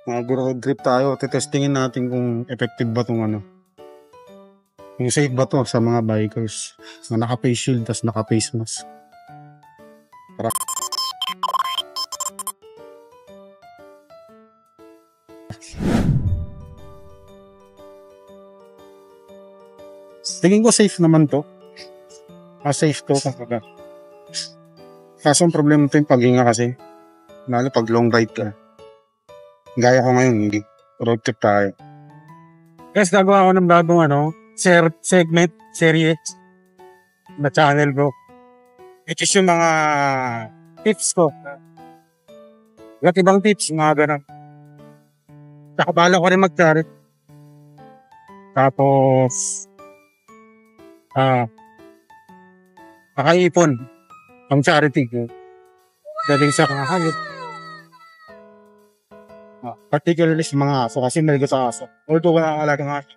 Mag-road trip tayo. Tetestingin natin kung effective ba itong ano. Kung safe ba to sa mga bikers na naka-face shield tas naka-face mask. Tara. Tingin ko safe naman to. Safe to kumbaga. Kaso ang problema ito yung paghinga kasi. Lalo pag long ride ka. Gaya ko ngayon, hindi. Road trip tayo. Guys, gagawa ko ng bagong segment, series na channel ko. It is yung mga tips ko. Iba't ibang tips, mga ganun. Saka bala ko rin mag-charity. Tapos, makaipon ang charity ko. Daling sa mga hayop. Particularly sa mga aso kasi maligo sa aso. Although wala kang alagang aso.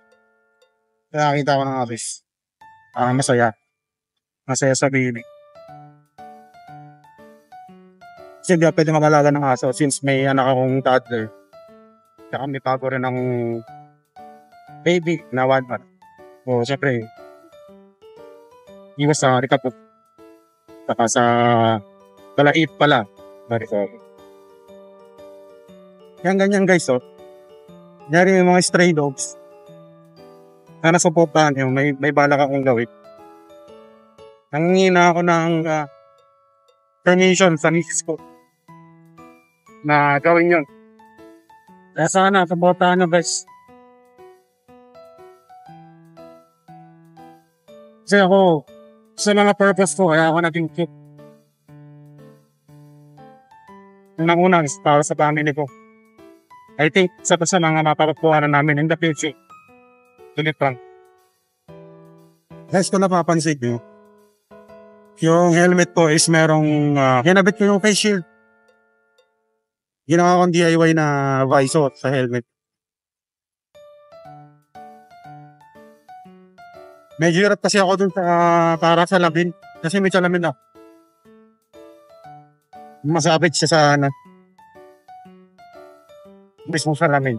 Nakakita ko ng asos. Masaya. Masaya sa piling. Kasi hindi ako pwede mag-alaga ng aso since may anak akong toddler. Saka may bago rin ng baby na 1 month. O syempre, iwas sa rikapot. Saka sa kalait pala. Yan ganyan guys, Nyari yung mga stray dogs. Na nasuportahan yun, may balak akong gawin. Nangingina ako ng permission sa misis ko na gawin yun. Kaya sana, suportahan nyo guys. Kasi ako, sa mga purpose ko, kaya ako naging cute. Unang-una, para sa family ko. I think sa mga mapapagpuhanan namin in the future. Tulit lang. Guys, kung napapansin nyo, yung helmet ko is merong, hinabit ko yung face shield. Ginawa kong DIY na visor sa helmet. Medyo hirap kasi ako dun para sa labin. Kasi may salamin na. Masabit siya sa mismo salamin.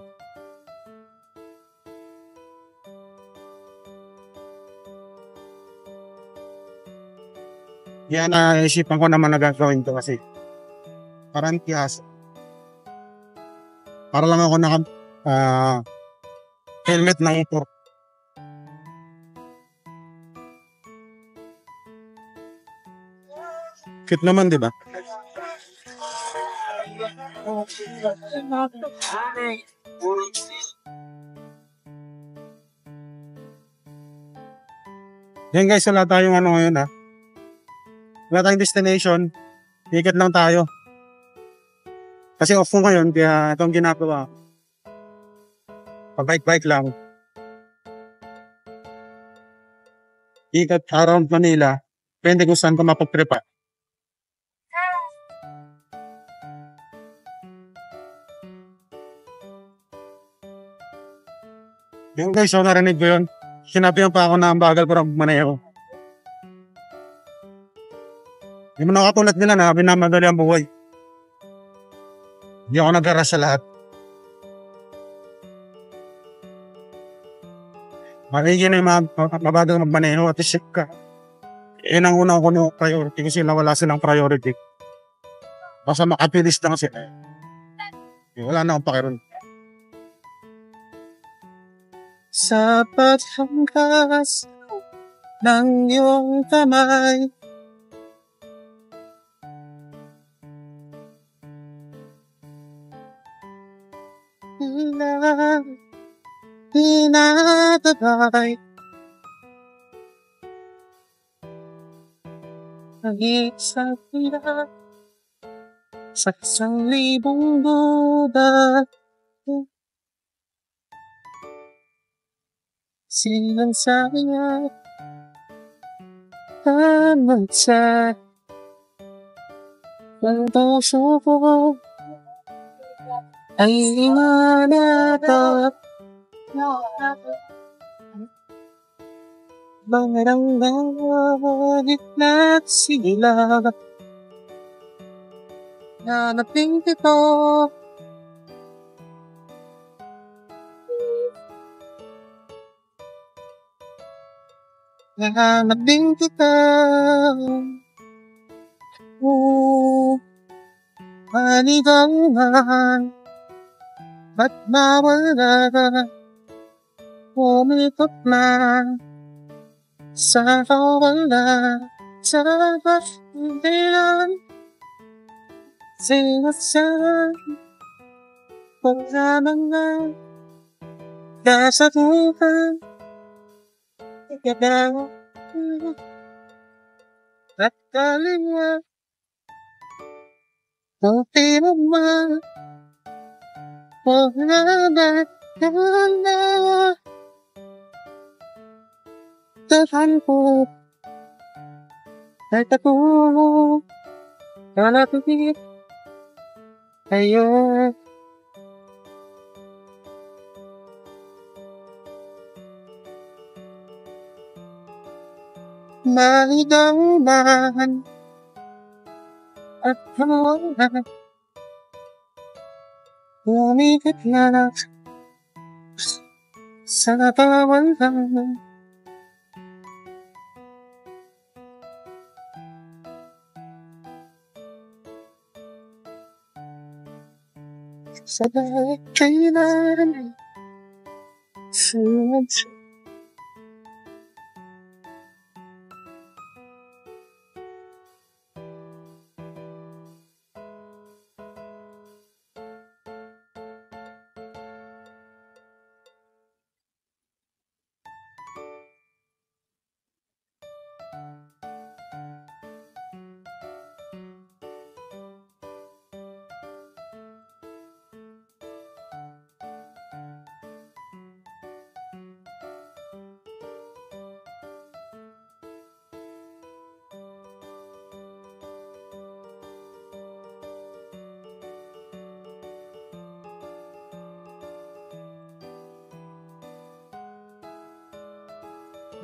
Yan naisipan ko naman na gagawin to kasi parang tiyas. Para lang ako naka helmet ng ito. Cute naman, di ba? Yan guys, wala tayong ngayon wala tayong destination. Ikot lang tayo. Kasi off ko ngayon, kaya itong ginagawa. Pabike-bike lang. Ikot around Manila. Depende kung saan ka mapagtripa. Yung guys, narinig ko yun. Sinabihan pa ako na ang bagal ko ng maneho. Hindi mo nakatulad nila na binamadali ang buhay. Hindi ako nag-aras sa lahat. Maligyan na yung mabagal magmaneho at isip ka. Yan ang unang ko ng priority kasi wala silang priority. Basta makapilis lang sila. Wala na akong pakiroon. Sa paghangkas ng iyong kamay, tinatabay ang isang tila sa 1,000 duda. Silang saya tamang sa ang puso ko ay imanatap. Maranggan at sila na naping ito Nahanap din kita. Manigawan, ba't nawala ka? Umikot na sa kawala. Sa kahilan, sinasabi wala mga kasagutan. Ikaw at kaliwa, buti mo man, wala na, wala. Tahan ko, kahit ako, kalapit, ayun. Maligaw man at kawalan, umikot na sa kawalan. Sa bawat kailan, sunod.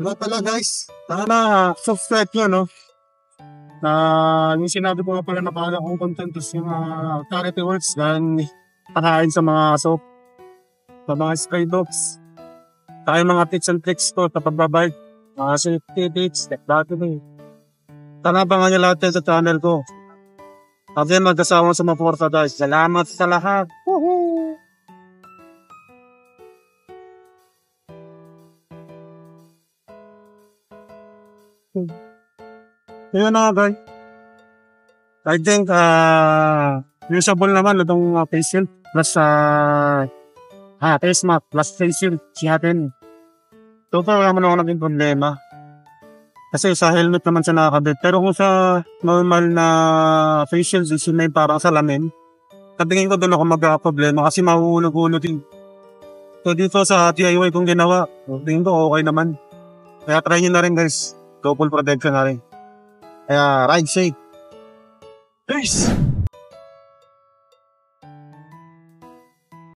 Diba pala guys, sana subscribe nyo, no? Na yung sinabi ko nga pala na bahala kong content is yung charity works dan pakain sa mga aso, sa mga stray dogs. Tayo mga tips and tricks to sa pagbabike, mga safety tips, dati na eh. Sana abangan nyo lahat yan sa channel ko. Kasi magkasama sa mga porta guys. Salamat sa lahat. Woohoo! Yun na guys. I think usable naman itong face shield plus face mask plus face shield si atin. Total wala man ako naging problema. Kasi sa helmet naman siya nakakabit. Pero kung sa normal na face shield is yun parang salamin, tabingin ko doon ako magka-problema kasi mahuhulog-hulog din. So dito sa DIY kong ginawa, tingin ko okay naman. Kaya try nyo na rin guys. Double protection na rin. Kaya ride safe. Peace!